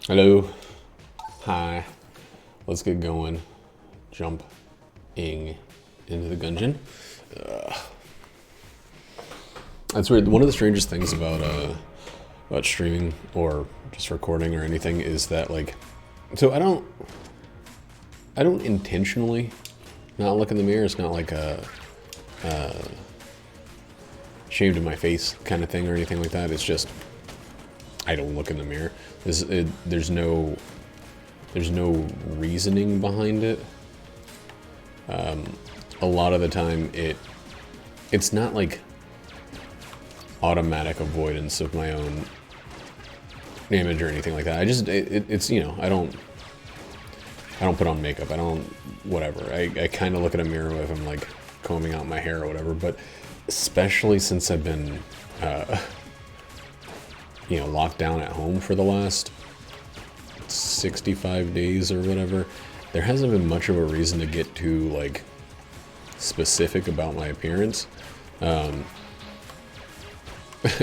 Hello. Hi. Let's get going. Jumping into the gungeon. That's weird. One of the strangest things about streaming or just recording or anything is that, like, so I don't intentionally not look in the mirror. It's not like a shaved in my face kind of thing or anything like that. It's just I don't look in the mirror. There's no reasoning behind it. A lot of the time it's not like automatic avoidance of my own image or anything like that. It's you know, I don't put on makeup. I don't whatever. I kind of look at a mirror if I'm like combing out my hair or whatever, but especially since I've been locked down at home for the last 65 days or whatever, there hasn't been much of a reason to get too like specific about my appearance.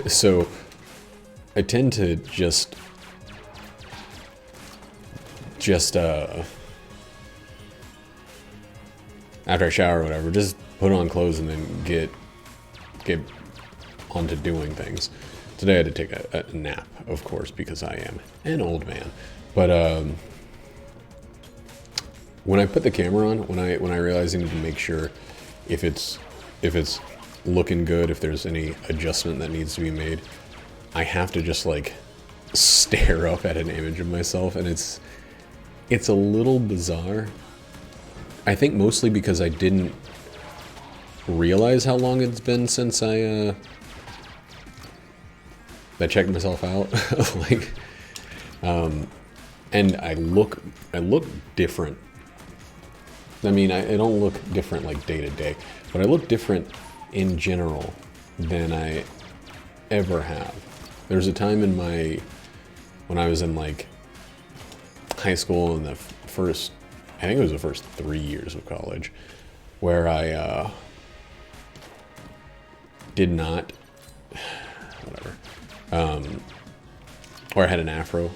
So I tend to just after I shower or whatever, just put on clothes and then get onto doing things. Today I had to take a nap, of course, because I am an old man. But when I put the camera on, when I realize I need to make sure if it's looking good, if there's any adjustment that needs to be made, I have to just like stare up at an image of myself, and it's a little bizarre. I think mostly because I didn't realize how long it's been since I checked myself out. Like, and I look different. I mean, I don't look different like day to day, but I look different in general than I ever have. There's a time when I was in like high school in the first, I think it was the first 3 years of college, where I did not, whatever, or I had an afro.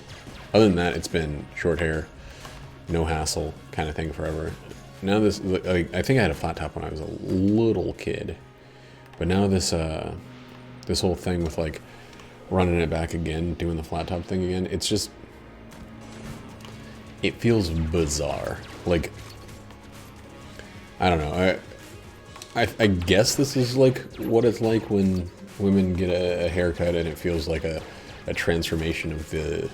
Other than that, it's been short hair, no hassle kind of thing forever. Now this, like, I think I had a flat top when I was a little kid, but now this whole thing with like running it back again, doing the flat top thing again, it's just, it feels bizarre. Like, I don't know. I guess this is like what it's like when women get a haircut, and it feels like a transformation of the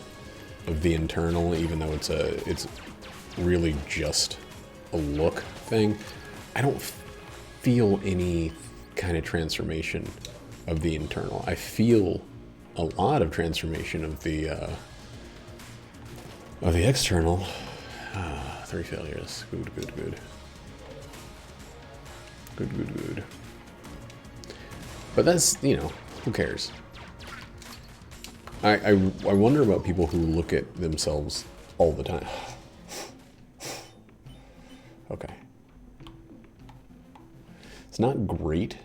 internal, even though it's really just a look thing. I don't feel any kind of transformation of the internal. I feel a lot of transformation of the external. 3 failures. Good. But that's, you know, who cares? I wonder about people who look at themselves all the time. Okay. It's not great,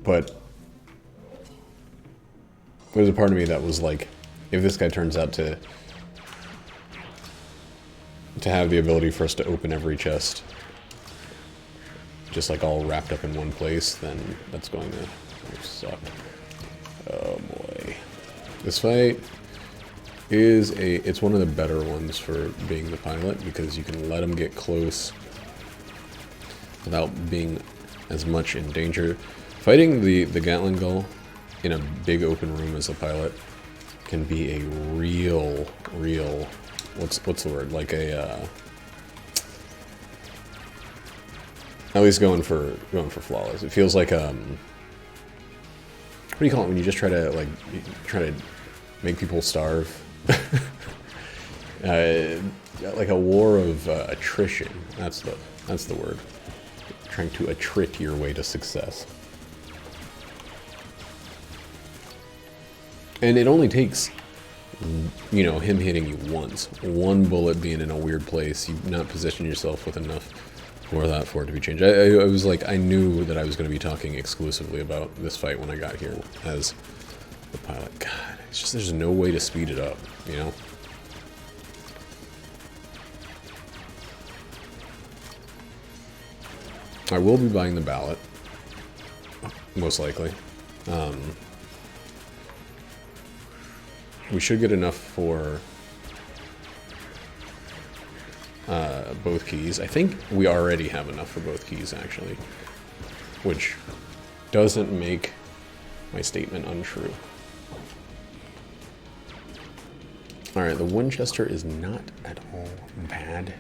but there's a part of me that was like, if this guy turns out to have the ability for us to open every chest, just like all wrapped up in one place, then that's going to suck. Oh boy. This fight is it's one of the better ones for being the pilot, because you can let him get close without being as much in danger. Fighting the Gatling Gull in a big open room as a pilot can be a real what's the word, like a at least going for flawless. It feels like what do you call it when you just try to make people starve? Like a war of attrition. That's the word. Trying to attrit your way to success. And it only takes, you know, him hitting you once. One bullet being in a weird place. You've not positioned yourself with enough for it to be changed. I was like, I knew that I was going to be talking exclusively about this fight when I got here as the pilot. God, It's just there's no way to speed it up, you know? I will be buying the ballot, most likely. We should get enough for both keys. I think we already have enough for both keys, actually, which doesn't make my statement untrue. Alright, the Winchester is not at all bad.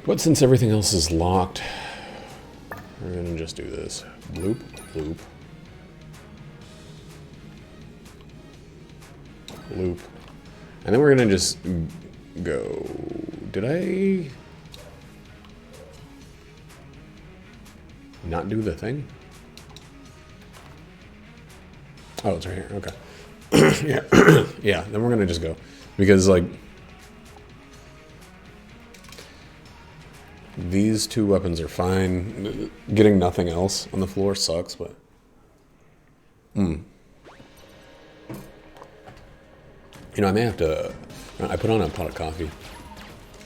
But since everything else is locked, we're gonna just do this. Bloop, bloop. Loop. And then we're gonna just go. Did I not do the thing? Oh, it's right here. Okay. Yeah. Yeah, then we're gonna just go. Because, like, these two weapons are fine. Getting nothing else on the floor sucks, but... You know, I may have to... I put on a pot of coffee.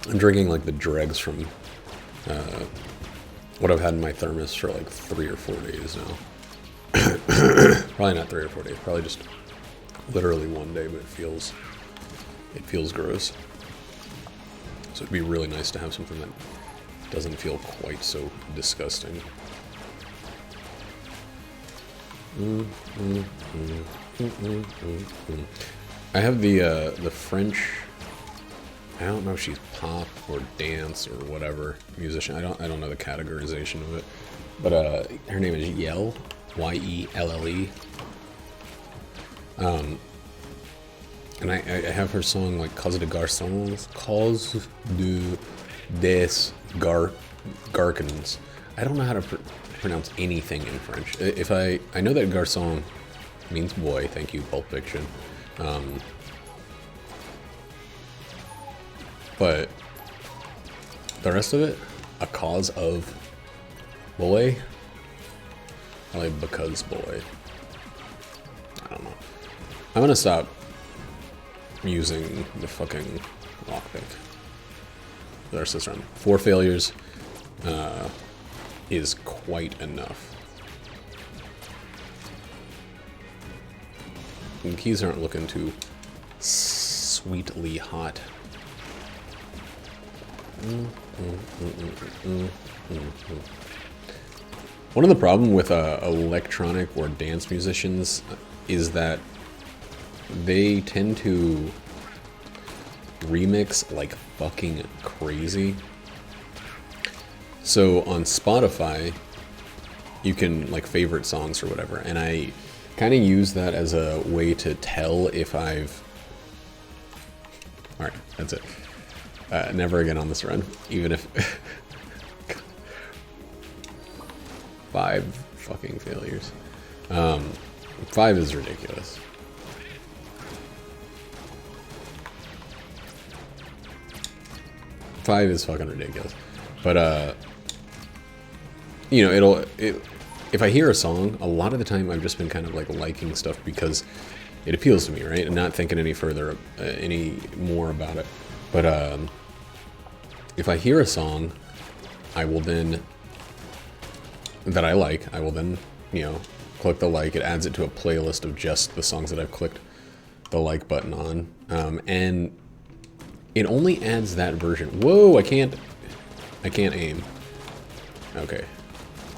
I'm drinking, like, the dregs from what I've had in my thermos for, like, 3 or 4 days now. Probably not 3 or 4 days. Probably just literally 1 day, but it feels gross. So it'd be really nice to have something that doesn't feel quite so disgusting. I have the French. I don't know if she's pop or dance or whatever musician. I don't know the categorization of it, but her name is Yelle, Y-E-L-L-E. And I have her song like Cause de Garçons, Cause des Garçons. I don't know how to pronounce anything in French. If I know that garçon means boy. Thank you, Pulp Fiction. But the rest of it, a cause of boy, like because boy. I don't know. I'm gonna stop using the fucking lockpick. The rest of this round. 4 failures is quite enough. And the keys aren't looking too sweetly hot. One of the problems with electronic or dance musicians is that they tend to remix like fucking crazy. So on Spotify, you can like favorite songs or whatever, and I kind of use that as a way to tell if I've... Alright, that's it. Never again on this run, even if... 5 fucking failures. 5 is ridiculous. Five is fucking ridiculous. But, you know, if I hear a song, a lot of the time I've just been kind of like liking stuff because it appeals to me, right? And not thinking any further, any more about it. But, if I hear a song, I will then, that I like, I will then, you know, click the like. It adds it to a playlist of just the songs that I've clicked the like button on. And it only adds that version. Whoa, I can't aim. Okay.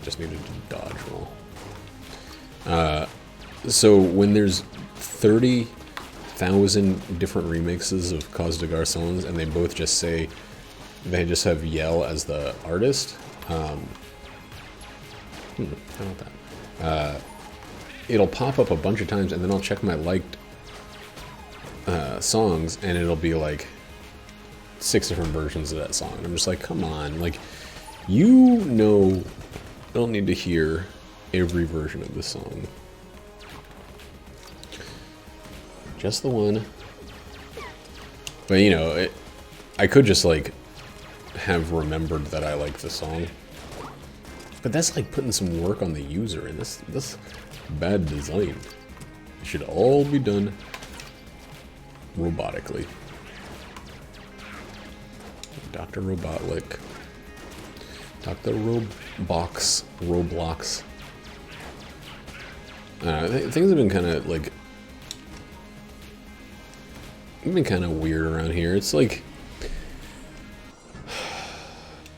Just needed to dodge roll. So when there's 30,000 different remixes of Cause de Garçons and they both just say, they just have Yelle as the artist, how about that? It'll pop up a bunch of times and then I'll check my liked songs and it'll be like 6 different versions of that song. And I'm just like, come on, like, you know, I don't need to hear every version of this song. Just the one. But, you know, I could just, like, have remembered that I like the song. But that's, like, putting some work on the user, and this bad design. It should all be done robotically. Dr. Robotlik. Dr. Roblox. Things have been kind of like... been kind of weird around here. It's like...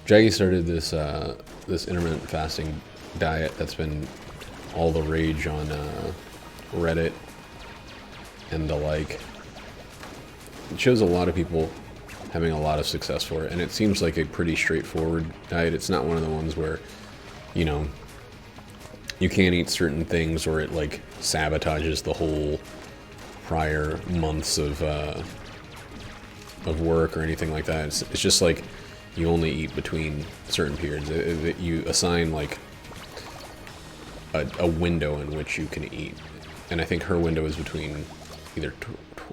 Jaggy started this this intermittent fasting diet that's been all the rage on Reddit and the like. It shows a lot of people having a lot of success for it, and it seems like a pretty straightforward diet. It's not one of the ones where, you know, you can't eat certain things or it like sabotages the whole prior months of work or anything like that. It's just like you only eat between certain periods. You assign like a window in which you can eat, and I think her window is between either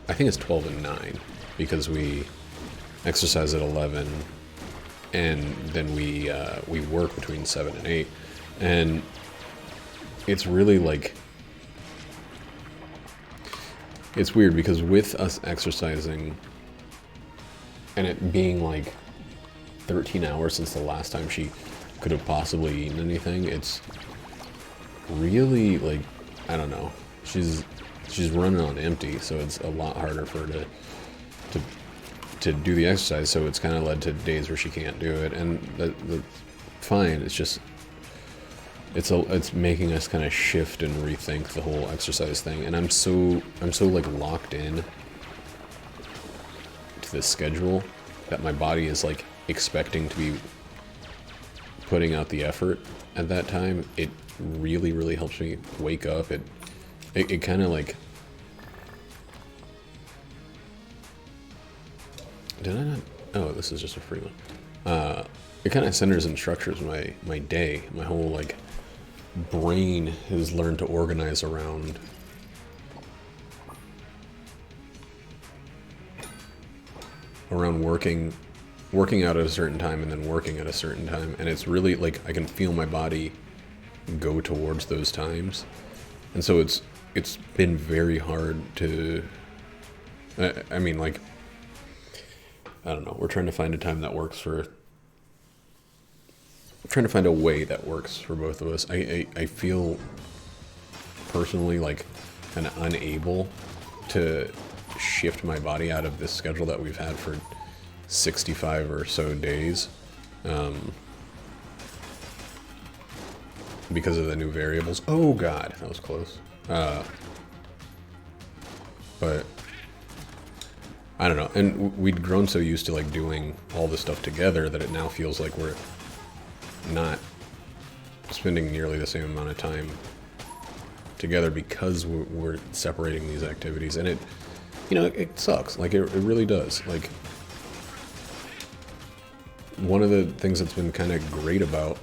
I think it's 12 and 9, because we exercise at 11 and then we work between 7 and 8, and it's really like, it's weird because with us exercising and it being like 13 hours since the last time she could have possibly eaten anything, it's really like, I don't know, she's running on empty, so it's a lot harder for her to do the exercise, so it's kind of led to days where she can't do it, and that's fine. It's just it's making us kind of shift and rethink the whole exercise thing, and I'm so like locked in to this schedule that my body is like expecting to be putting out the effort at that time. It really helps me wake up. It kind of like, did I not? Oh, this is just a free one. It kind of centers and structures my day. My whole like brain has learned to organize around working out at a certain time and then working at a certain time, and it's really like I can feel my body go towards those times, and so it's been very hard to, I mean, like, I don't know, we're trying to find a time that works for, trying to find a way that works for both of us. I feel personally like kind of unable to shift my body out of this schedule that we've had for 65 or so days, because of the new variables. Oh god, that was close. But I don't know, and we'd grown so used to like doing all this stuff together that it now feels like we're not spending nearly the same amount of time together because we're separating these activities, and it, you know, it sucks. Like it really does. Like, one of the things that's been kind of great about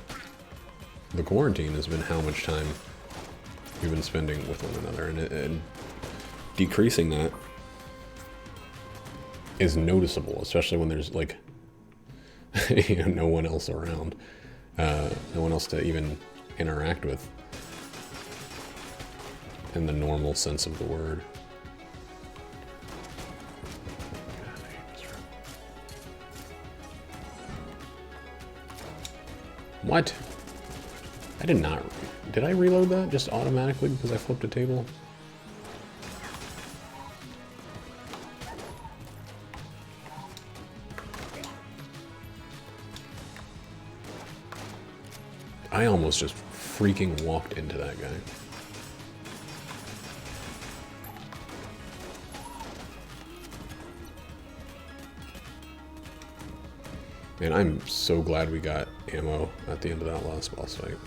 the quarantine has been how much time we've been spending with one another, and decreasing that is noticeable, especially when there's like you know, no one else around, no one else to even interact with in the normal sense of the word. What? I did not. Did I reload that just automatically because I flipped a table? I almost just freaking walked into that guy. Man, I'm so glad we got ammo at the end of that last boss fight.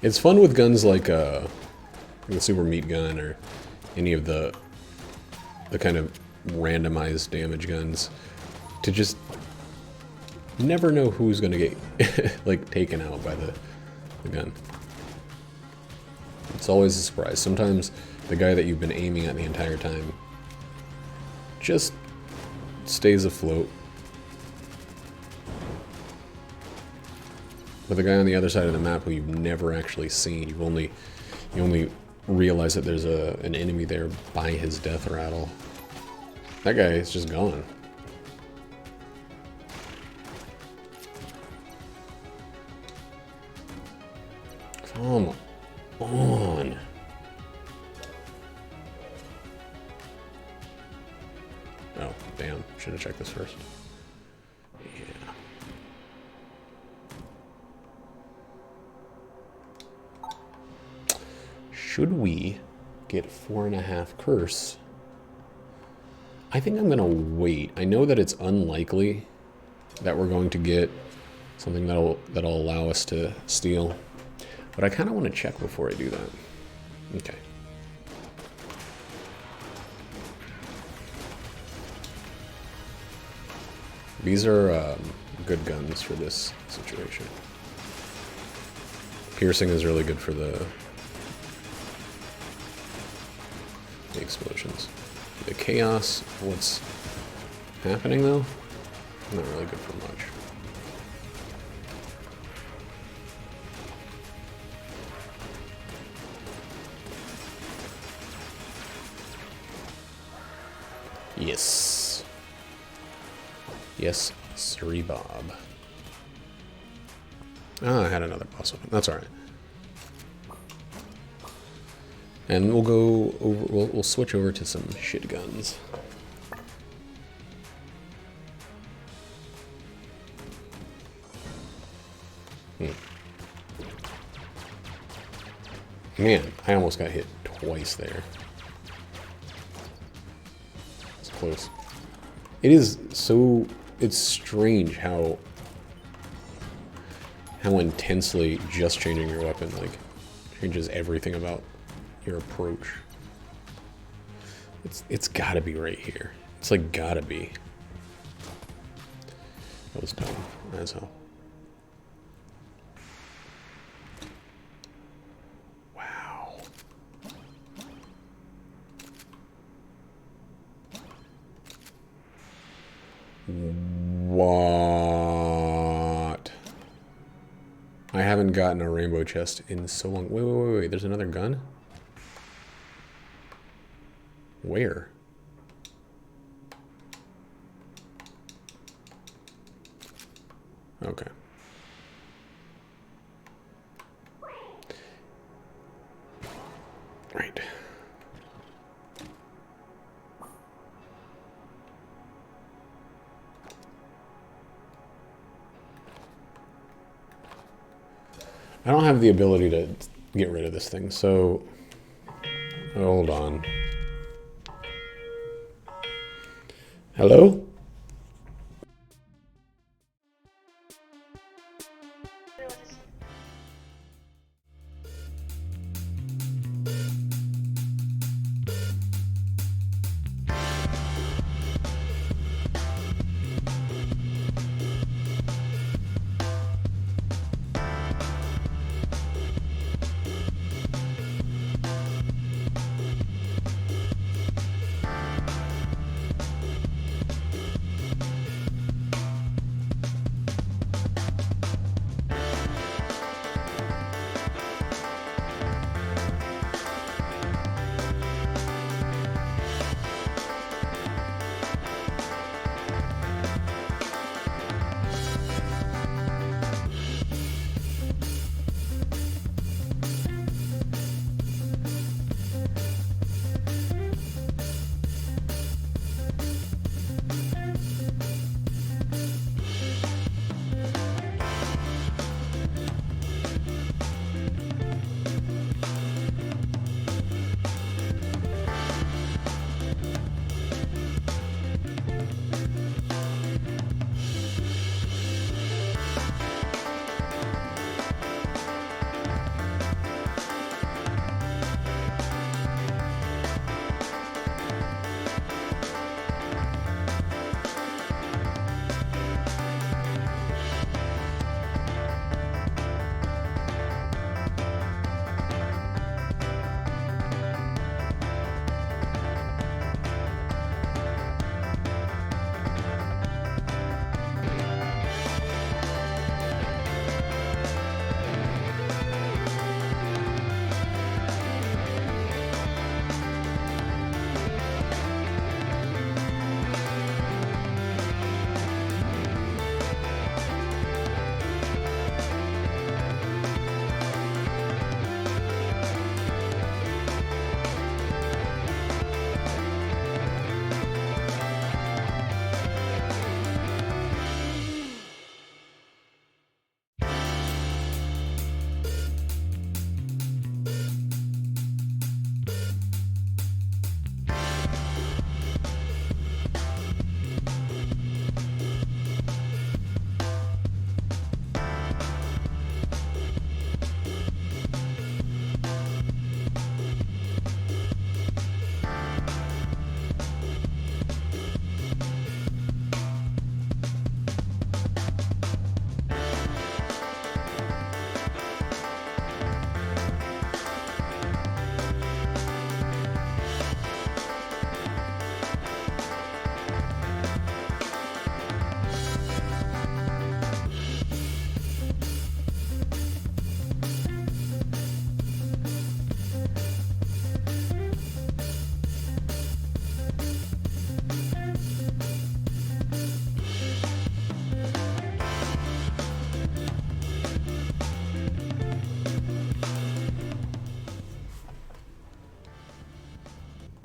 It's fun with guns like the super meat gun or any of the kind of randomized damage guns to just never know who's gonna get like taken out by the gun. It's always a surprise. Sometimes the guy that you've been aiming at the entire time just stays afloat. But the guy on the other side of the map who you've never actually seen, you only realize that there's an enemy there by his death rattle. That guy is just gone. Come on. Oh, damn. Should have checked this first. Yeah. Should we get 4.5 curse? I think I'm gonna wait. I know that it's unlikely that we're going to get something that'll allow us to steal, but I kind of want to check before I do that. Okay. These are good guns for this situation. Piercing is really good for the explosions. The chaos, what's happening though? Not really good for much. Yes. Yes, sirree Bob. Ah, I had another boss open. That's alright. And we'll go over, we'll switch over to some shit guns. Man, I almost got hit twice there. It's close. It is so, it's strange how intensely just changing your weapon, like, changes everything about your approach. It's gotta be right here. It's like gotta be. That was dumb as hell. Wow. What? I haven't gotten a rainbow chest in so long. Wait. There's another gun? Where? Okay. Right. I don't have the ability to get rid of this thing, so hold on. Hello?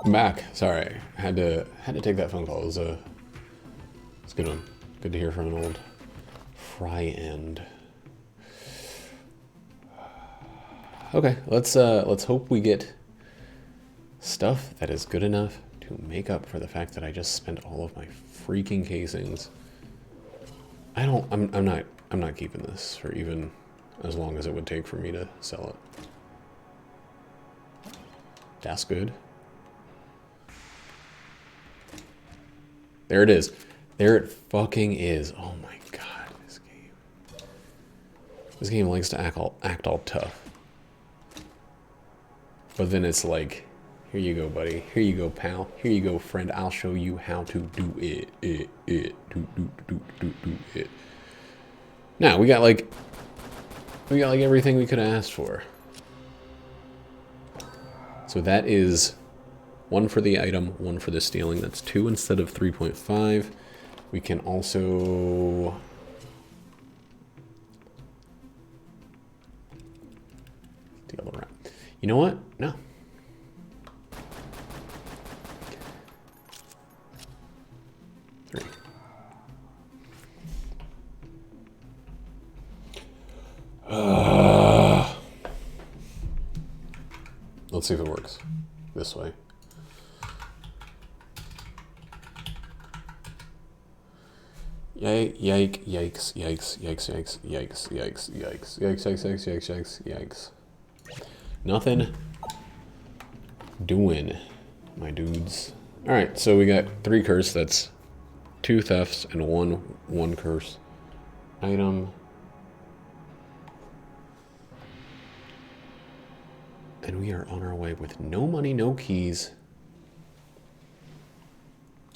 I'm back. Sorry, I had to take that phone call. It's a good one. Good to hear from an old fry end. Okay, let's hope we get stuff that is good enough to make up for the fact that I just spent all of my freaking casings. I'm not keeping this for even as long as it would take for me to sell it. That's good. There it is. There it fucking is. Oh my god, this game. This game likes to act all tough. But then it's like, here you go, buddy. Here you go, pal. Here you go, friend. I'll show you how to do it. Do it. Now, we got like everything we could have asked for. So that is 1 for the item, 1 for the stealing. That's 2 instead of 3.5. We can also... steal around. You know what? No. Let's see if it works this way. Yikes. Nothing doing, my dudes. All right, so we got 3 curse. That's 2 thefts and one curse item. And we are on our way with no money, no keys.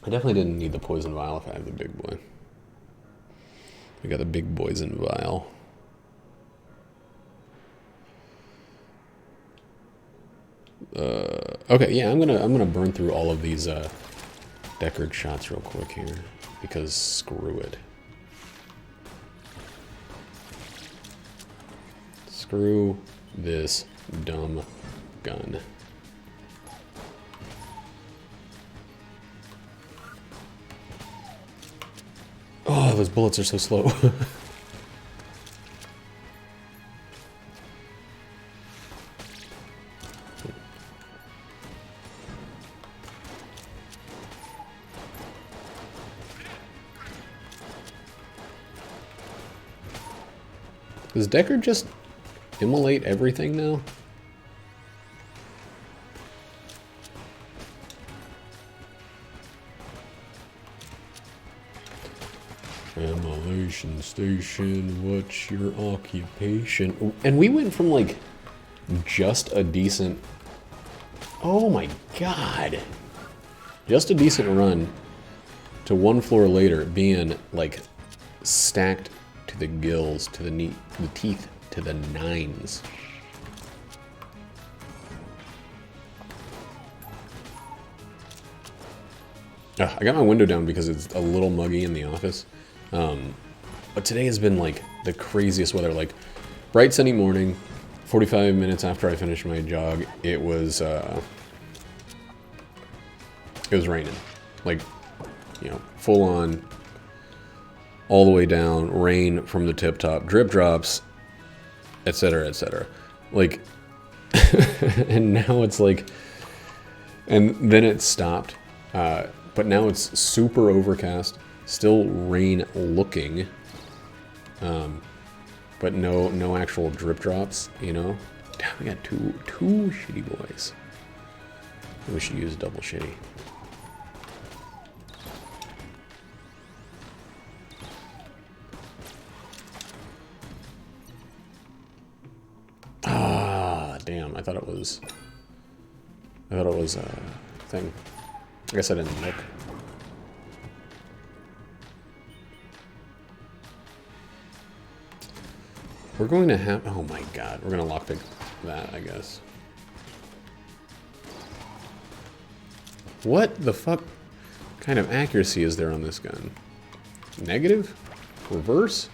I definitely didn't need the poison vial if I have the big boy. We got the big poison vial. Okay, yeah, I'm gonna burn through all of these Deckard shots real quick here because screw it. Screw this dumb gun. Oh, those bullets are so slow. Does Deckard just immolate everything now? Immolation station, what's your occupation? And we went from like just a decent... oh my god! Just a decent run to 1 floor later being like stacked to the gills, to the teeth, to the 9s. I got my window down because it's a little muggy in the office. But today has been like the craziest weather. Like bright sunny morning, 45 minutes after I finished my jog, it was raining. Like, you know, full on, all the way down, rain from the tip top, drip drops, etc., etc. Like, and now it's like, and then it stopped. But now it's super overcast, still rain looking, but no actual drip drops, you know? Damn, we got two shitty boys. We should use double shitty. Ah, damn, I thought it was a thing. I guess I didn't look. We're going to have... oh my god. We're going to lockpick that, I guess. What the fuck kind of accuracy is there on this gun? Negative? Reverse?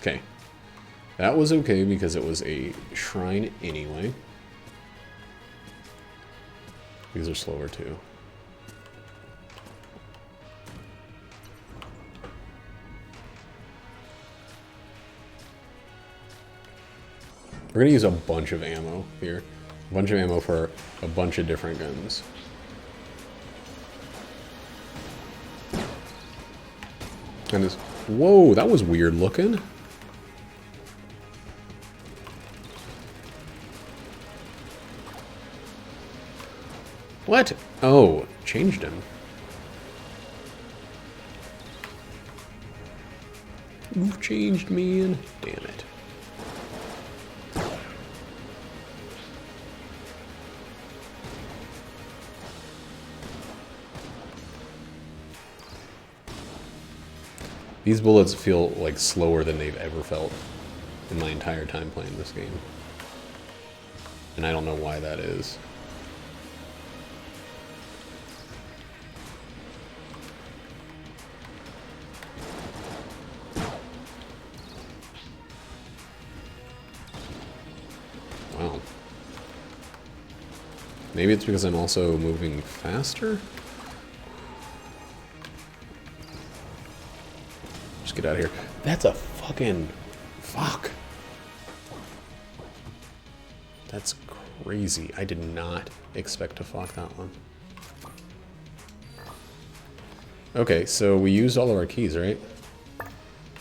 Okay. That was okay because it was a shrine anyway. These are slower too. We're gonna use a bunch of ammo here. A bunch of ammo for a bunch of different guns. And this, whoa, that was weird looking. What? Oh, changed him. You've changed, man. Damn it. These bullets feel like slower than they've ever felt in my entire time playing this game. And I don't know why that is. Wow. Maybe it's because I'm also moving faster? Get out of here. That's a fucking... Fuck. That's crazy. I did not expect to fuck that one. Okay, so we used all of our keys, right?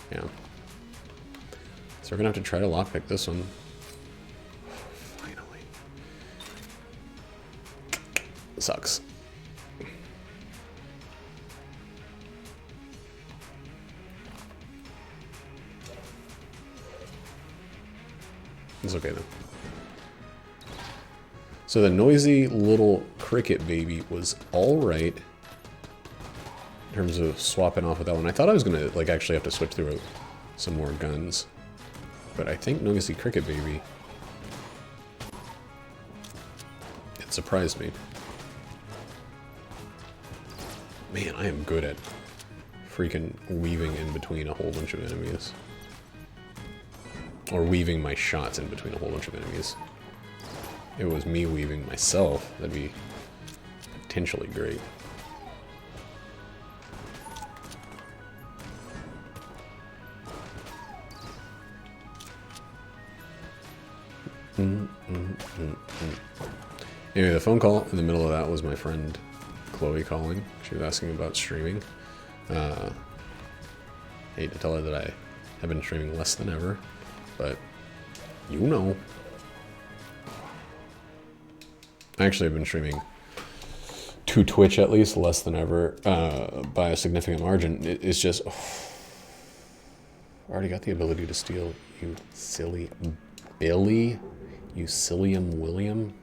Yeah. So we're gonna have to try to lockpick this one. Finally. Sucks. It's okay though. So the noisy little cricket baby was alright in terms of swapping off with that one. I thought I was gonna like actually have to switch through some more guns. But I think noisy cricket baby, it surprised me. Man, I am good at freaking weaving in between a whole bunch of enemies. Or weaving my shots in between a whole bunch of enemies. If it was me weaving myself, that'd be potentially great. Anyway, the phone call in the middle of that was my friend Chloe calling. She was asking about streaming. Hate to tell her that I have been streaming less than ever. But, you know. I actually have been streaming to Twitch at least less than ever, by a significant margin. It's just... Oh, I already got the ability to steal, you silly Billy. You sillium William.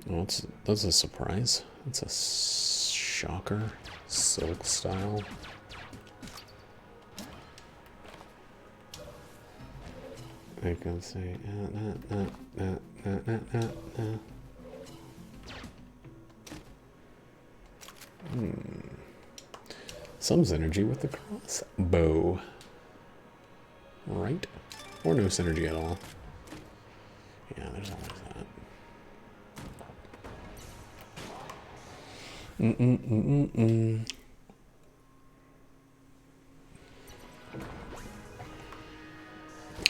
Oh, that's a surprise. That's a shocker. Silk style. I can say some synergy with the crossbow, right? Or no synergy at all. Yeah, there's always that.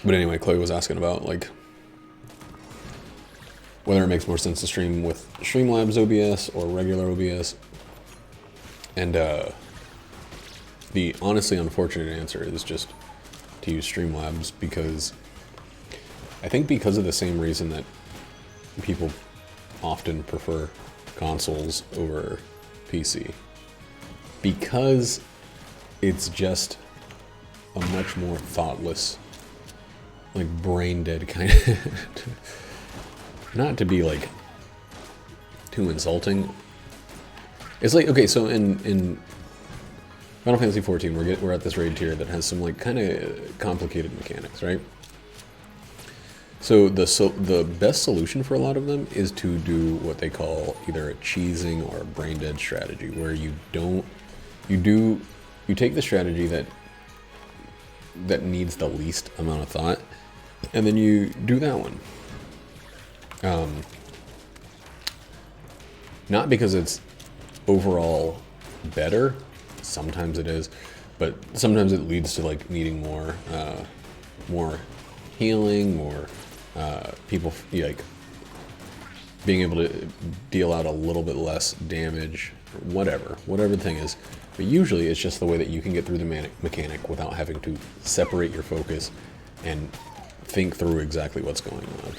But anyway, Chloe was asking about, like, whether it makes more sense to stream with Streamlabs OBS or regular OBS. And the honestly unfortunate answer is just to use Streamlabs, because I think because of the same reason that people often prefer consoles over PC. Because it's just a much more thoughtless, like brain dead kind of not to be like too insulting. It's like, okay, so in Final Fantasy XIV we're at this raid tier that has some like kind of complicated mechanics, right? So the best solution for a lot of them is to do what they call either a cheesing or a brain dead strategy, where you take the strategy that that needs the least amount of thought, and then you do that one. Not because it's overall better, sometimes it is, but sometimes it leads to like needing more healing, more people like being able to deal out a little bit less damage, whatever the thing is. But usually it's just the way that you can get through the mechanic without having to separate your focus and think through exactly what's going on.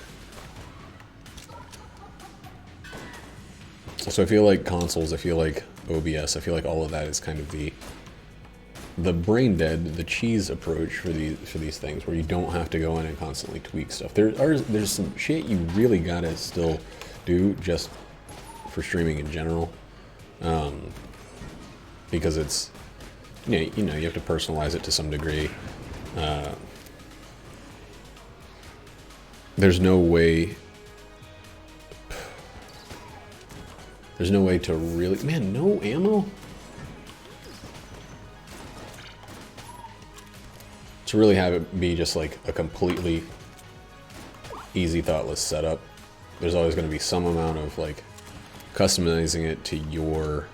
So I feel like consoles, I feel like OBS, I feel like all of that is kind of the brain dead, the cheese approach for these things, where you don't have to go in and constantly tweak stuff. There's some shit you really gotta still do just for streaming in general, because it's you know you have to personalize it to some degree. There's no way to really, man, no ammo? To really have it be just like a completely easy, thoughtless setup. There's always going to be some amount of like customizing it to your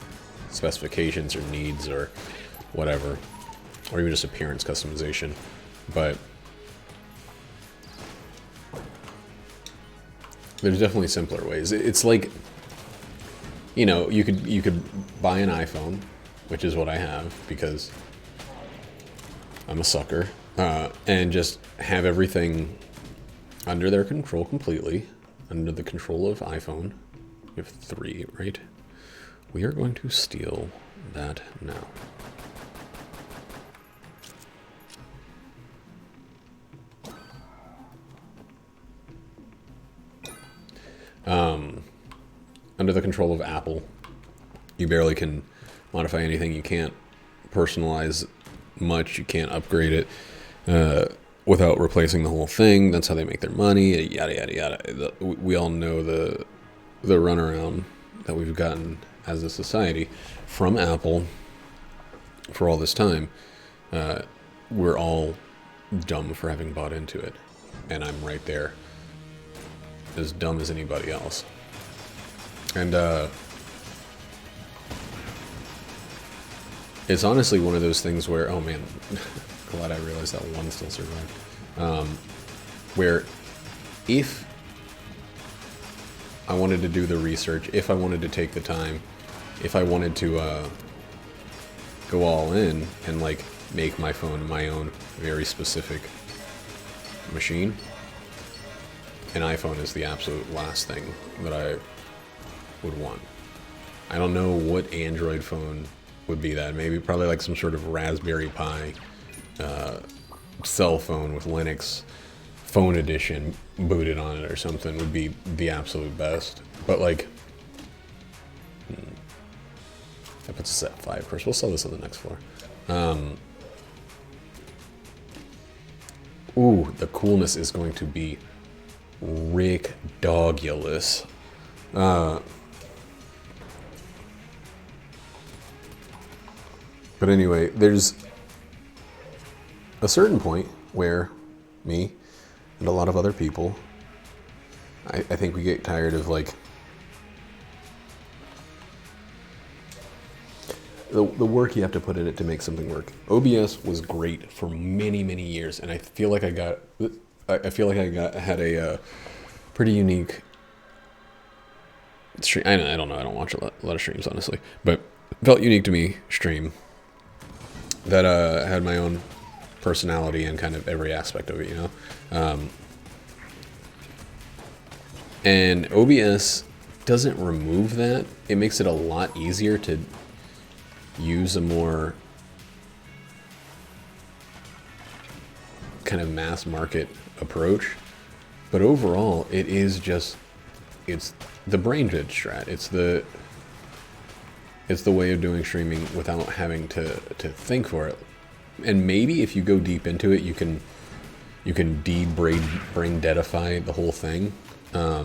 specifications or needs or whatever, or even just appearance customization. But there's definitely simpler ways. It's like, you know, you could buy an iPhone, which is what I have because I'm a sucker, and just have everything under their control completely, under the control of iPhone. We have 3, right? We are going to steal that now. Under the control of Apple, you barely can modify anything. You can't personalize much. You can't upgrade it without replacing the whole thing. That's how they make their money. Yada yada yada. We all know the runaround that we've gotten as a society from Apple for all this time. We're all dumb for having bought into it, and I'm right there, as dumb as anybody else. And it's honestly one of those things where, oh man, glad I realized that one still survived. Where if I wanted to do the research, if I wanted to take the time, if I wanted to go all in and like make my phone my own very specific machine, an iPhone is the absolute last thing that I would want. I don't know what Android phone would be that. Maybe probably like some sort of Raspberry Pi cell phone with Linux phone edition booted on it or something would be the absolute best. But like, that puts us at 5. Of course, we'll sell this on the next floor. Ooh, the coolness is going to be ridiculous. But anyway, there's a certain point where me and a lot of other people, I think we get tired of like the work you have to put in it to make something work. OBS was great for many years, and I feel like I had a pretty unique stream. I don't know. I don't watch a lot of streams, honestly, but it felt unique to me. Stream that had my own personality and kind of every aspect of it, you know. And OBS doesn't remove that. It makes it a lot easier to use a more kind of mass market approach. But overall, it is just, it's the brain dead strat. It's the way of doing streaming without having to think for it. And maybe if you go deep into it, you can brain deadify the whole thing. I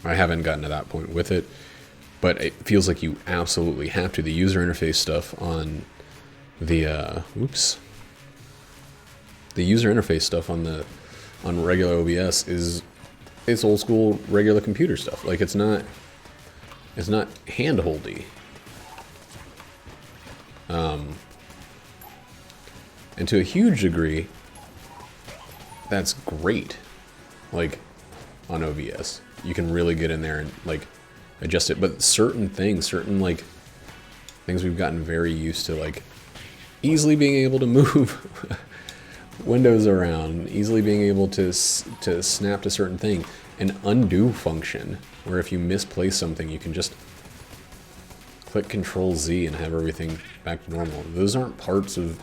haven't gotten to that point with it, but it feels like you absolutely have to. The user interface stuff on the the user interface stuff on regular OBS it's old school regular computer stuff. Like it's not hand-holdy. And to a huge degree, that's great. Like on OBS, you can really get in there and like adjust it. But certain things we've gotten very used to, like easily being able to move windows around, easily being able to snap to certain thing, an undo function where if you misplace something, you can just click Control Z and have everything back to normal. Those aren't parts of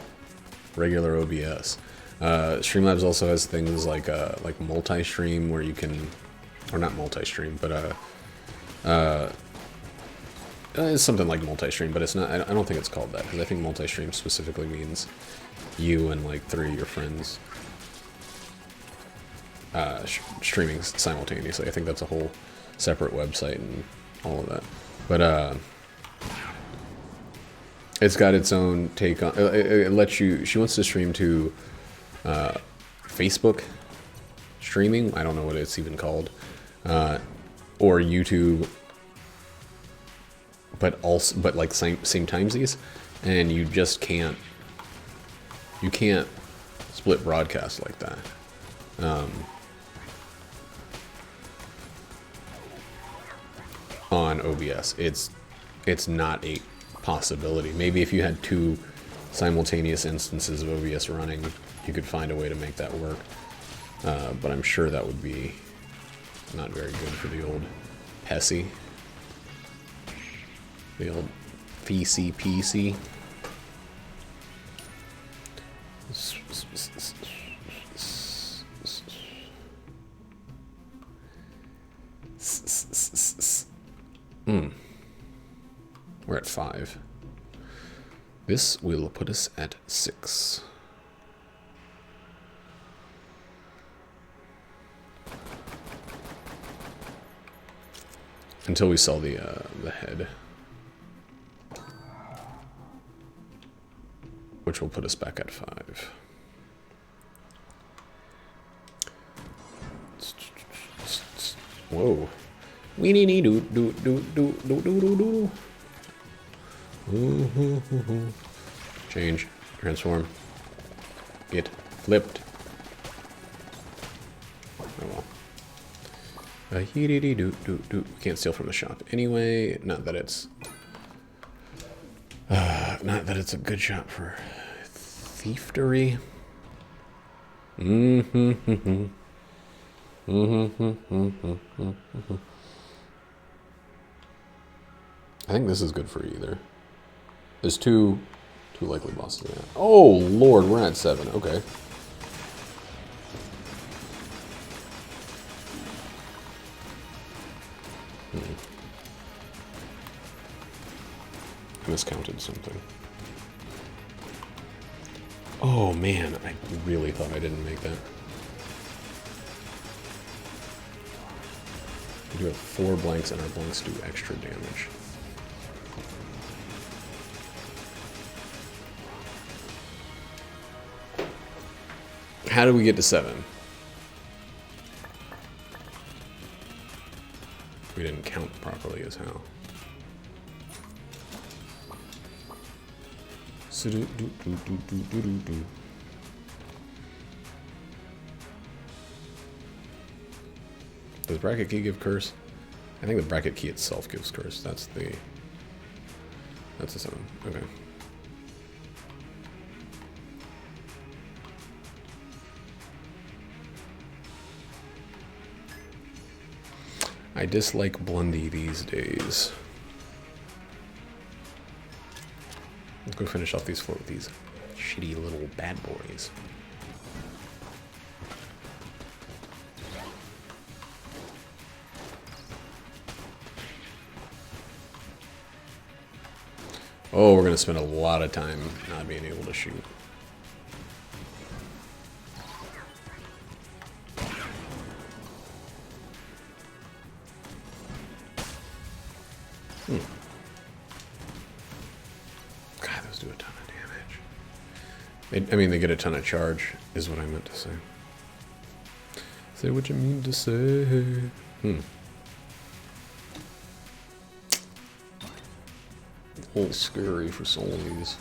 regular OBS. Streamlabs also has things like multi-stream where you can, or not multi-stream, but it's something like multi-stream, but it's not. I don't think it's called that because I think multi-stream specifically means you and like 3 of your friends streaming simultaneously. I think that's a whole separate website and all of that. But it's got its own take on. It lets you. She wants to stream to Facebook streaming. I don't know what it's even called, or YouTube. But like same timesies, and you just can't. You can't split broadcast like that. On OBS, it's not a possibility. Maybe if you had 2 simultaneous instances of OBS running, you could find a way to make that work. But I'm sure that would be not very good for the old PESI. The old PC. We're at 5. This will put us at 6. Until we sell the head, which will put us back at 5. Whoa. Weenie do do do do do do do do. Change. Transform. Get flipped. Oh well. We can't steal from the shop anyway. Not that it's a good shop for thievery. I think this is good for either. There's two likely bosses there. Oh lord, we're at 7. Okay. Miscounted something. Oh man, I really thought I didn't make that. We do have 4 blanks and our blanks do extra damage. How do we get to 7? We didn't count properly as how. Does bracket key give curse? I think the bracket key itself gives curse. That's a 7. Okay. I dislike Blondie these days. Let's go finish off these 4 with these shitty little bad boys. Oh, we're gonna spend a lot of time not being able to shoot. God, those do a ton of damage. I mean, they get a ton of charge, is what I meant to say. Say what you mean to say. A little scary for some of these.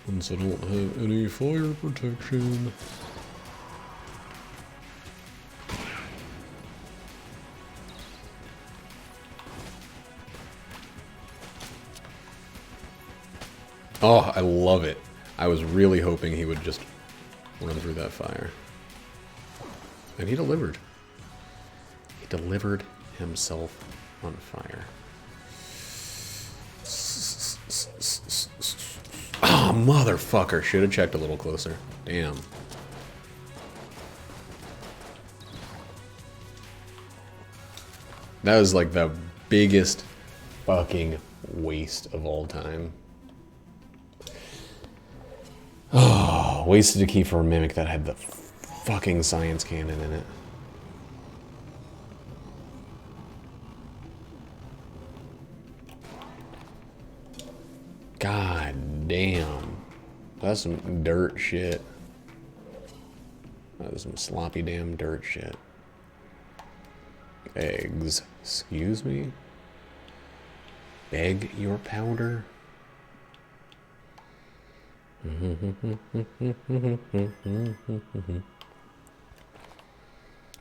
Since I don't have any fire protection. Oh, I love it. I was really hoping he would just run through that fire. And he delivered. He delivered himself on fire. Oh, motherfucker. Should have checked a little closer. Damn. That was like the biggest fucking waste of all time. Oh, wasted a key for a Mimic that had the fucking science cannon in it. God damn. That's some dirt shit. That was some sloppy damn dirt shit. Eggs. Excuse me? Beg your powder?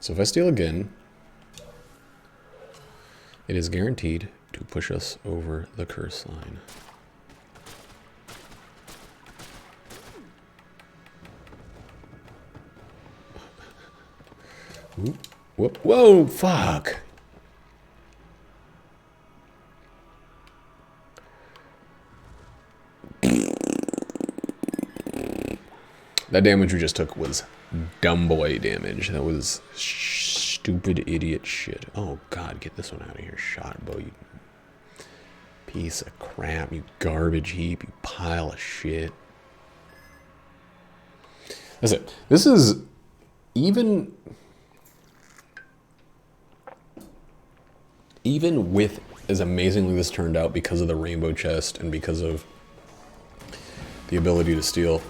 So if I steal again, it is guaranteed to push us over the curse line. Whoop. Whoa, fuck. That damage we just took was dumb boy damage. That was stupid idiot shit. Oh god, get this one out of here, shot boy. You piece of crap, you garbage heap, you pile of shit. That's it. This is even with as amazingly this turned out because of the rainbow chest and because of the ability to steal.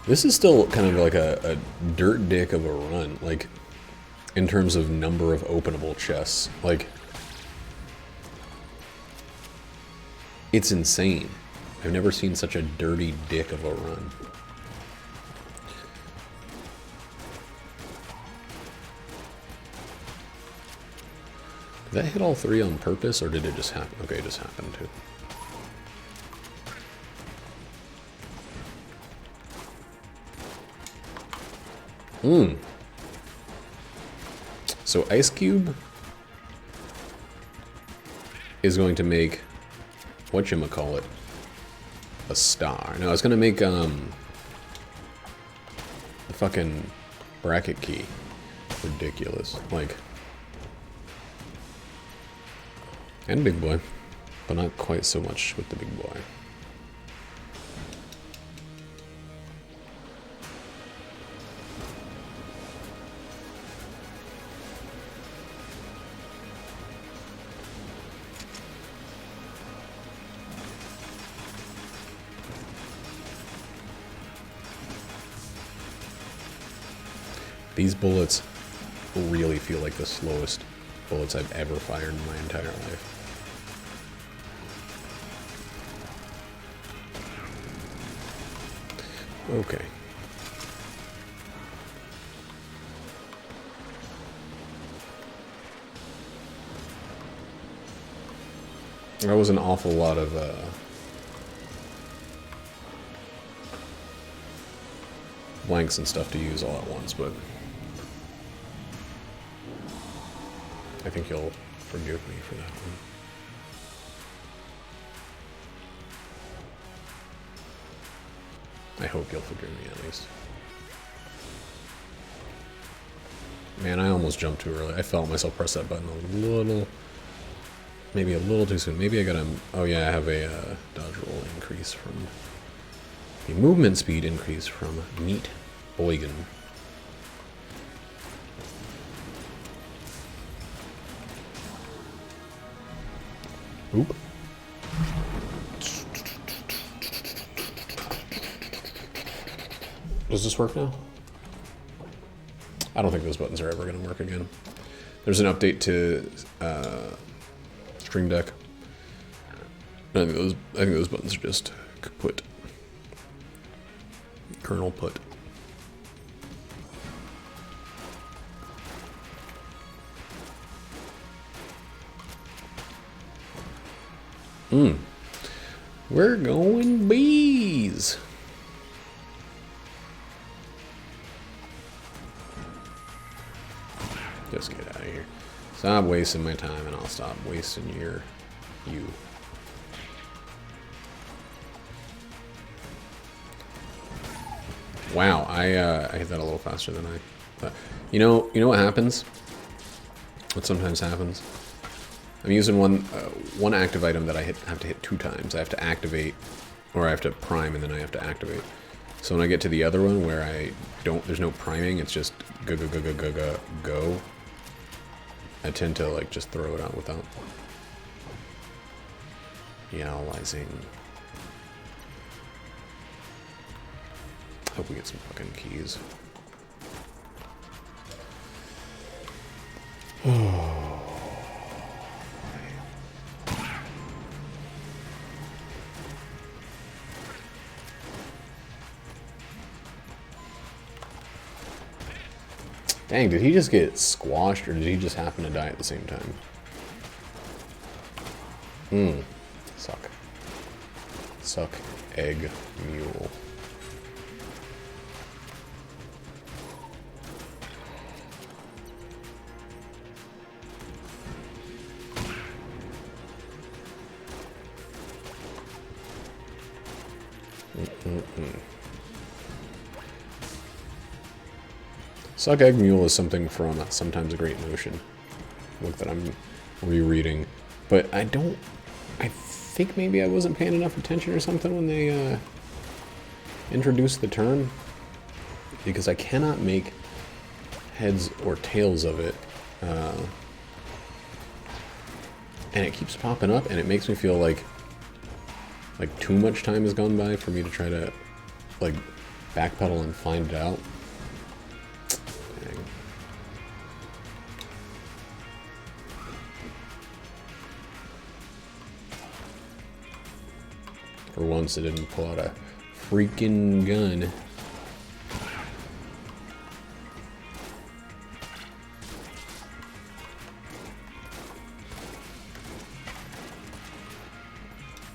This is still kind of like a dirt dick of a run, like, in terms of number of openable chests. Like, it's insane. I've never seen such a dirty dick of a run. Did that hit all three on purpose, or did it just happen? Okay, it just happened to. So Ice Cube is going to make whatchamacallit a star. No, it's going to make the fucking bracket key ridiculous. Like, and Big Boy, but not quite so much with the Big Boy. These bullets really feel like the slowest bullets I've ever fired in my entire life. Okay. That was an awful lot of blanks and stuff to use all at once, but I think you'll forgive me for that one. I hope you'll forgive me at least. Man, I almost jumped too early. I felt myself press that button a little, maybe a little too soon. Maybe I got a, oh yeah, I have a dodge roll increase from, a movement speed increase from Meat Boygan. Oop. Does this work now? I don't think those buttons are ever going to work again. There's an update to Stream Deck. I think those buttons are just kaput. Kernel put. We're going bees. Just get out of here. Stop wasting my time and I'll stop wasting you. Wow, I hit that a little faster than I thought. You know what happens? What sometimes happens? I'm using one active item that I have to hit 2 times. I have to activate, or I have to prime and then I have to activate. So when I get to the other one where there's no priming, it's just go. I tend to like just throw it out without analyzing. Hope we get some fucking keys. Dang, did he just get squashed or did he just happen to die at the same time? Suck. Suck egg mule. Suck Egg Mule is something from Sometimes a Great Notion, book that I'm rereading. But I think maybe I wasn't paying enough attention or something when they introduced the term, because I cannot make heads or tails of it. And it keeps popping up and it makes me feel like too much time has gone by for me to try to like backpedal and find it out. Dang. For once, it didn't pull out a freaking gun.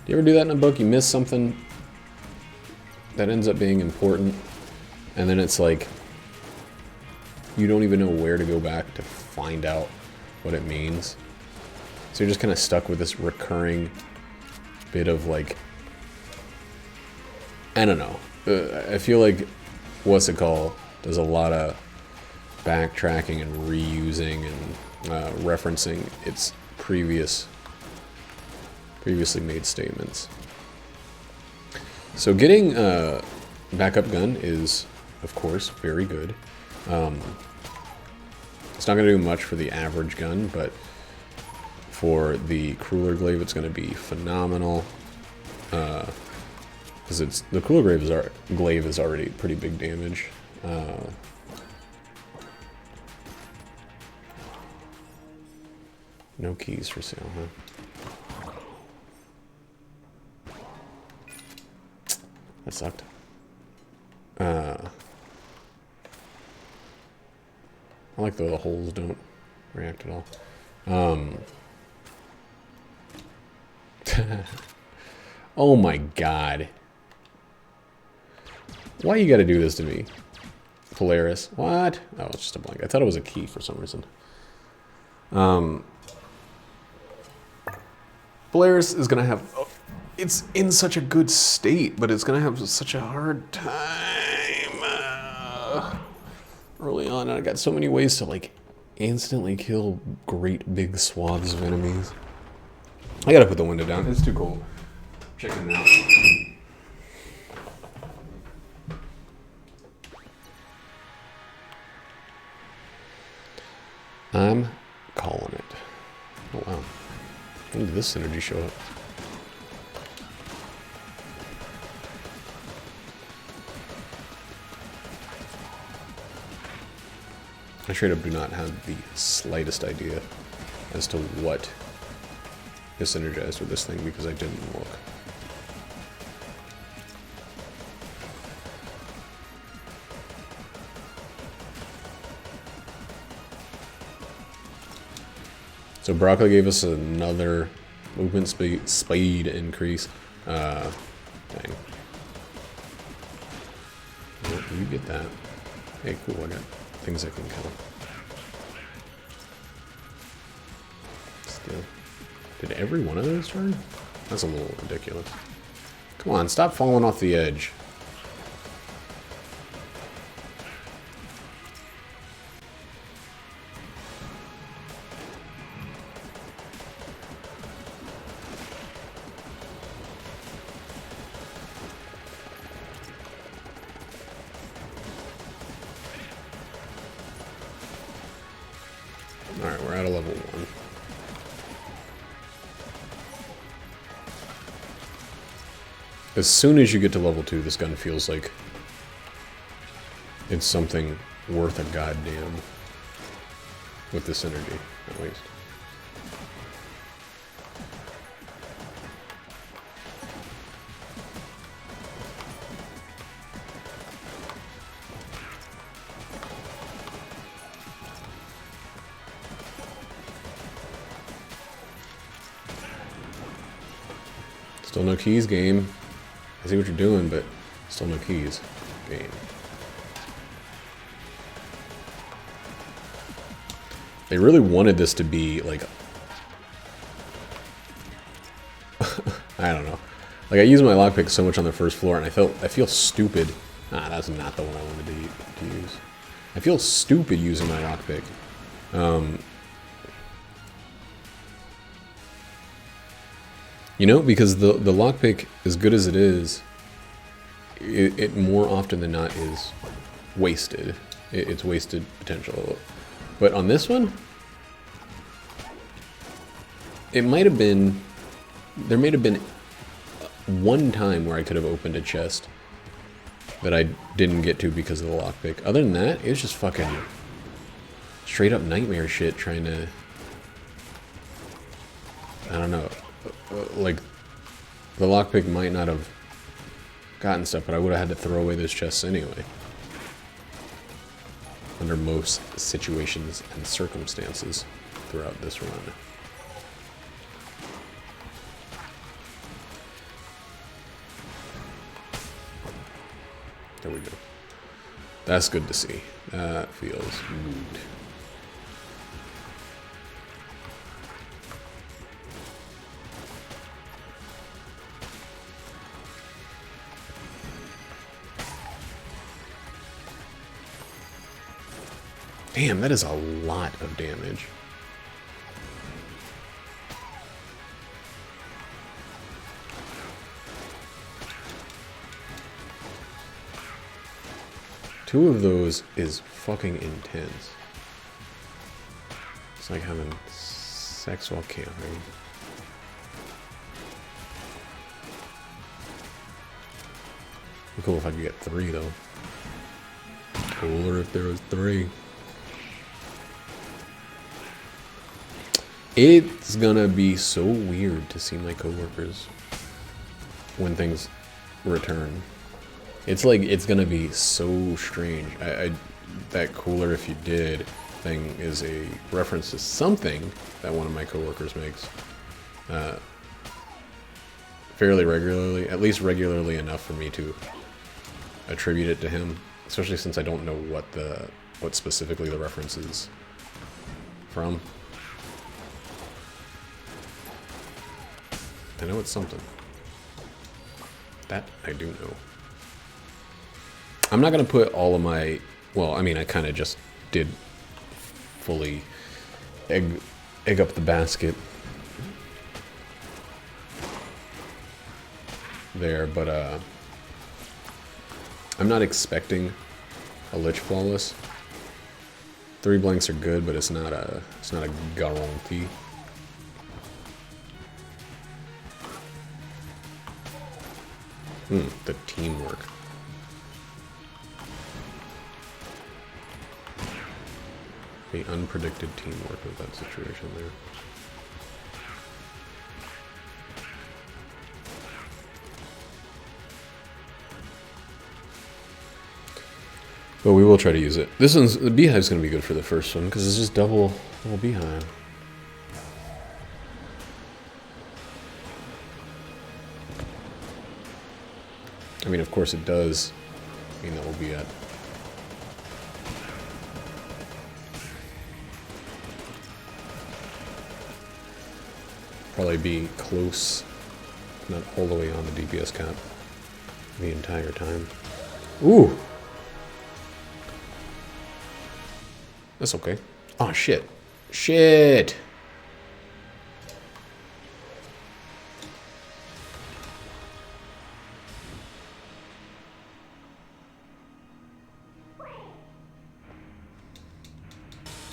You ever do that in a book? You miss something that ends up being important, and then it's like you don't even know where to go back to find out what it means. So you're just kind of stuck with this recurring bit of like, I don't know. I feel like What's It Called does a lot of backtracking and reusing and referencing its previously made statements. So getting a backup gun is, of course, very good. It's not going to do much for the average gun, but for the Crueler Glaive, it's going to be phenomenal. Because the Crueler Glaive is already pretty big damage. No keys for sale, huh? That sucked. I like the holes don't react at all. Oh my god. Why you gotta do this to me? Polaris. What? Oh, it's just a blank. I thought it was a key for some reason. Polaris is gonna have... It's in such a good state, but it's gonna have such a hard time early on. And I got so many ways to like instantly kill great big swaths of enemies. I gotta put the window down. It's too cold. Checking it out. I'm calling it. Oh wow. When did this synergy show up? I straight up do not have the slightest idea as to what is synergized with this thing because I didn't look. So broccoli gave us another movement speed increase. Dang. Well, you get that. Hey, cool, I got things I can kill. Still. Did every one of those turn? That's a little ridiculous. Come on, stop falling off the edge. Alright, we're at a level 1. As soon as you get to level 2, this gun feels like it's something worth a goddamn with this energy, at least. Still no keys, game. I see what you're doing, but still no keys, game. They really wanted this to be, like... I don't know. Like, I used my lockpick so much on the first floor, and I feel stupid. Ah, that's not the one I wanted to use. I feel stupid using my lockpick. You know, because the lockpick, as good as it is, it more often than not is wasted. It's wasted potential. But on this one, it might have been... There might have been one time where I could have opened a chest that I didn't get to because of the lockpick. Other than that, it was just fucking straight up nightmare shit trying to... I don't know. Like, the lockpick might not have gotten stuff, but I would have had to throw away those chests anyway. Under most situations and circumstances throughout this run. There we go. That's good to see. That feels good. Damn, that is a lot of damage. Two of those is fucking intense. It's like having sex while camping. Be cool if I could get 3 though. Cooler if there was 3. It's gonna be so weird to see my coworkers when things return. It's like, it's gonna be so strange. That cooler if you did thing is a reference to something that one of my coworkers makes fairly regularly, at least regularly enough for me to attribute it to him, especially since I don't know what specifically the reference is from. I know it's something. That I do know. I'm not going to put all of my... Well, I mean, I kind of just did fully egg up the basket there, but I'm not expecting a Lich Flawless. 3 blanks are good, but it's not a guarantee. The teamwork. The unpredicted teamwork of that situation there. But we will try to use it. This one's, the beehive's going to be good for the first one because it's just double beehive. I mean, of course it does mean that we'll be at probably be close, not all the way on the DPS cap the entire time. Ooh! That's okay. Oh, shit. Shit!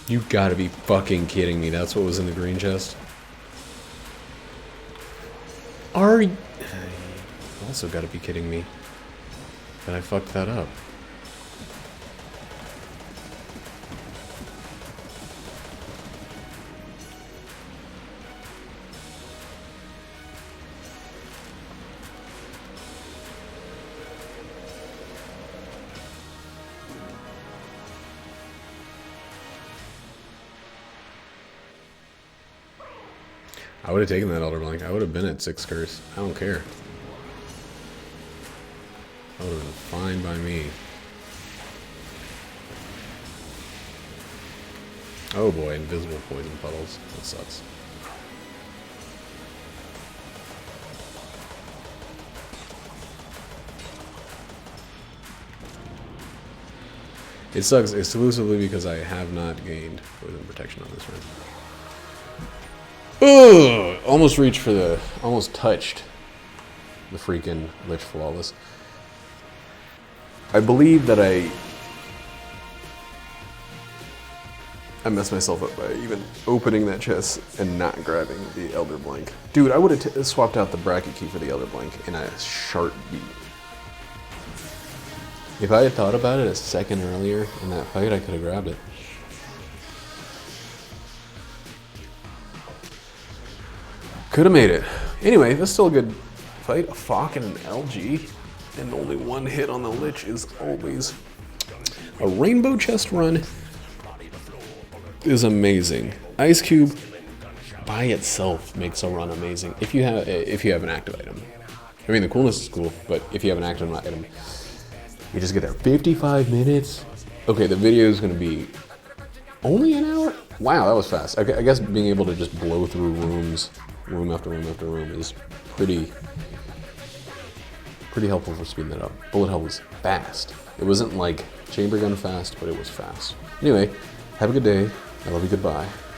You gotta be fucking kidding me. That's what was in the green chest? Are you also gotta be kidding me that I fucked that up? I would have taken that Elder Blank. I would have been at 6 curse. I don't care. That would have been fine by me. Oh boy, invisible poison puddles. That sucks. It sucks exclusively because I have not gained poison protection on this run. Ugh! Almost reached for the, almost touched the freaking Lich Flawless. I believe that I messed myself up by even opening that chest and not grabbing the Elder Blank. Dude, I would have swapped out the bracket key for the Elder Blank in a sharp beat. If I had thought about it a second earlier in that fight, I could have grabbed it. Could have made it. Anyway, that's still a good fight. A Fok and an LG. And only one hit on the Lich is always... A rainbow chest run is amazing. Ice Cube by itself makes a run amazing. If you have an active item. I mean, the coolness is cool, but if you have an active item, you just get there. 55 minutes? Okay, the video is going to be only an hour? Wow, that was fast. I guess being able to just blow through rooms, room after room after room, is pretty helpful for speeding that up. Bullet hell was fast. It wasn't like chamber gun fast, but it was fast. Anyway, have a good day. I love you. Goodbye.